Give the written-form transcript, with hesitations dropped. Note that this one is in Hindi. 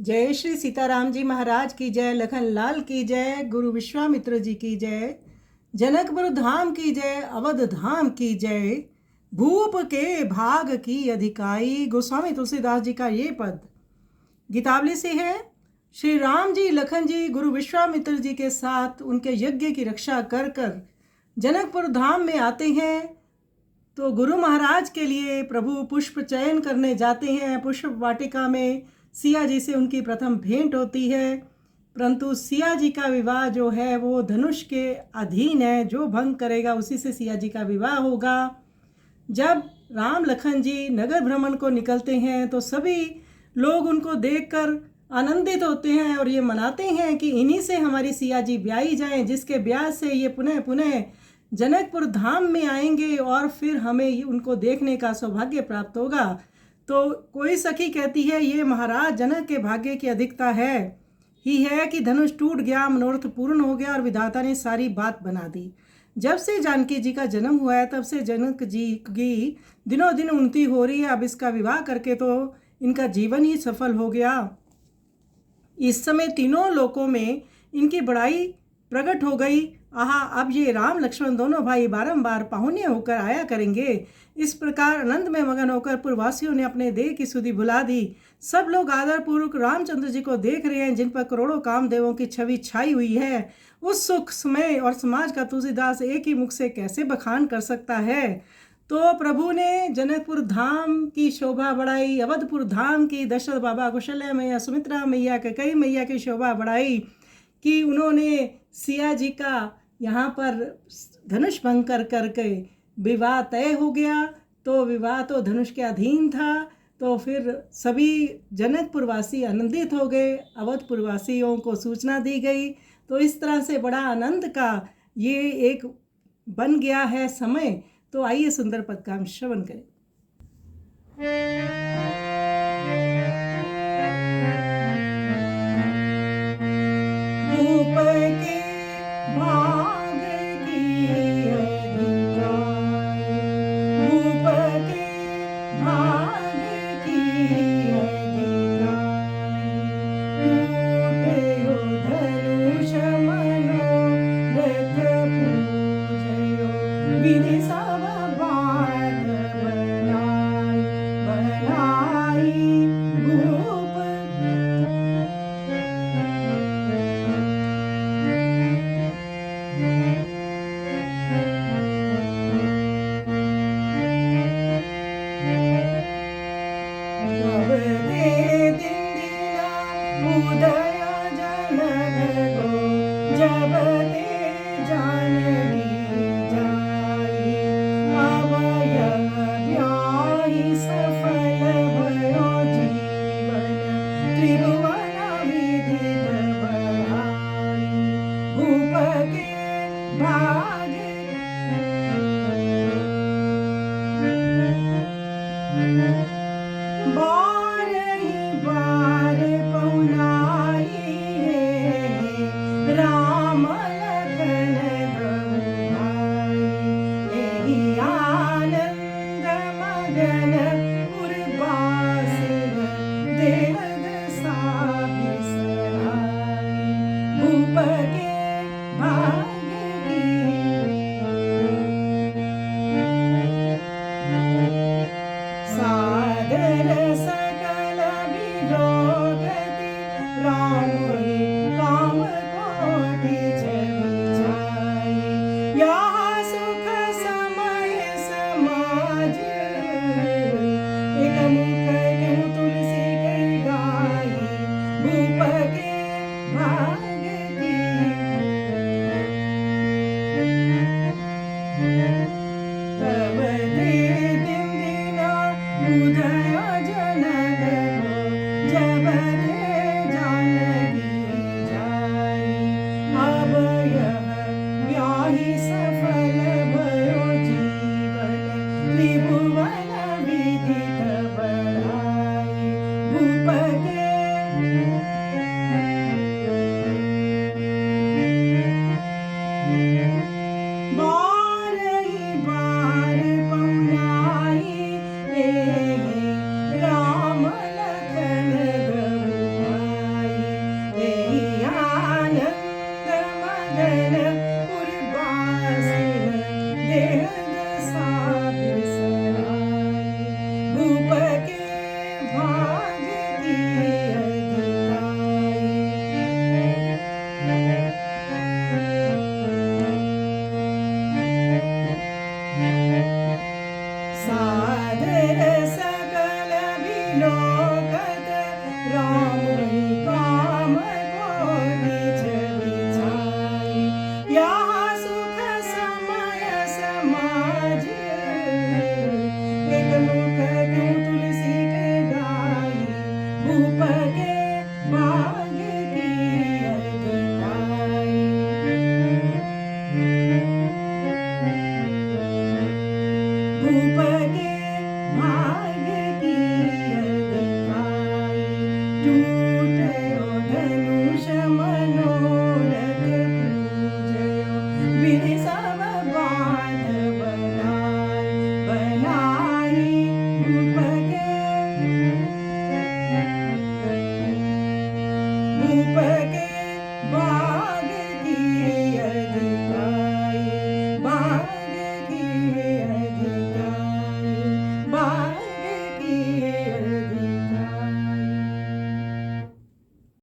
जय श्री सीताराम जी महाराज की जय, लखन लाल की जय, गुरु विश्वामित्र जी की जय, जनकपुर धाम की जय, अवध धाम की जय। भूप के भाग की अधिकाई। गोस्वामी तुलसीदास जी का ये पद गीतावली से है। श्री राम जी लखन जी गुरु विश्वामित्र जी के साथ उनके यज्ञ की रक्षा कर कर जनकपुर धाम में आते हैं तो गुरु महाराज के लिए प्रभु पुष्प चयन करने जाते हैं। पुष्प वाटिका में सिया जी से उनकी प्रथम भेंट होती है, परंतु सिया जी का विवाह जो है वो धनुष के अधीन है, जो भंग करेगा उसी से सिया जी का विवाह होगा। जब राम लखन जी नगर भ्रमण को निकलते हैं तो सभी लोग उनको देखकर आनंदित होते हैं और ये मनाते हैं कि इन्हीं से हमारी सिया जी ब्याही जाएं, जिसके ब्याह से ये पुनः पुनः जनकपुर धाम में आएंगे और फिर हमें उनको देखने का सौभाग्य प्राप्त होगा। तो कोई सखी कहती है ये महाराज जनक के भाग्य की अधिकता है ही है कि धनुष टूट गया, मनोरथ पूर्ण हो गया और विधाता ने सारी बात बना दी। जब से जानकी जी का जन्म हुआ है तब से जनक जी की दिनों दिन उन्नति हो रही है। अब इसका विवाह करके तो इनका जीवन ही सफल हो गया। इस समय तीनों लोकों में इनकी बड़ाई प्रकट हो गई। आहा, अब ये राम लक्ष्मण दोनों भाई बारंबार पाहुने होकर आया करेंगे। इस प्रकार आनंद में मगन होकर पुरवासियों ने अपने देह की सुधि भुला दी। सब लोग आदरपूर्वक रामचंद्र जी को देख रहे हैं, जिन पर करोड़ों कामदेवों की छवि छाई हुई है। उस सुख समय और समाज का तुलसीदास एक ही मुख से कैसे बखान कर सकता है। तो प्रभु ने जनकपुर धाम की शोभा बढ़ाई, अवधपुर धाम की, दशरथ बाबा, कौशल्या मैया, सुमित्रा मैया, कैकेयी मैया की शोभा बढ़ाई कि उन्होंने सिया जी का यहाँ पर धनुष भंग कर करके विवाह तय हो गया। तो विवाह तो धनुष के अधीन था, तो फिर सभी जनकपुरवासी आनंदित हो गए, अवधपुरवासियों को सूचना दी गई। तो इस तरह से बड़ा आनंद का ये एक बन गया है समय। तो आइए सुंदर पद का हम श्रवण करें। भूप के भाग की अधिकाई, भूप के भाग की अधिकाई, टूटयो धनुष मनोरथ पूजयो, विधि सब बात बनाई बनाई। भूप जब दे दिंदिया उदय जनक को, जब दे जानकी जाई, अवय ब्याही सफल भयो जीवन, त्रिभुवन विदित बढ़ाई। भूप के भाग बारही बार पहुनाई है, राम लखन भूप के भाग्य की अधिकाई। भूप के भाग्य की अधिकाई। टूटयो धनुष मनोरथ पूजयो विधि सब बात बनाई। भूप